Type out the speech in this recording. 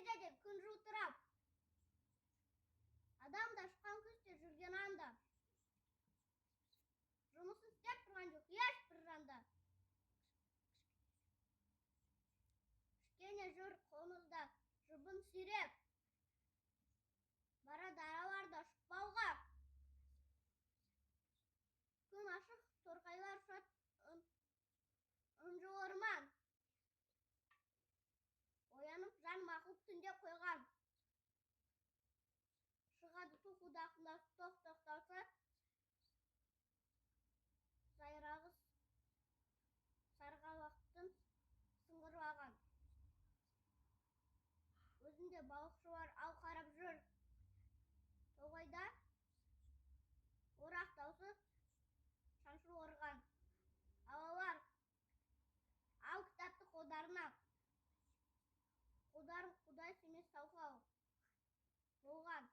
пенсияда күн жуытырап. Адам да шыққан күзде жүрген анда. Жұмысын істеп тұрған жоқ, ешбір жанда. Кішкене жүр қоңызда жұбын сүйреп. Барады араларда шықпауға. Күн ашық, торғайлар ұшат ұнжы орман. Оянып жан мақұлық түнде қойған. Шығады ту құдақында тоқтауса, сайрағы сарғалақтың сыңғырлаған. Өзінде балықшы бар, ал қарап жүр. Тоғайда орақ даусы шаншыр орған. Алалар, ал кітапты қолдарына. Қолдарың құдай сүймес талқылау болған.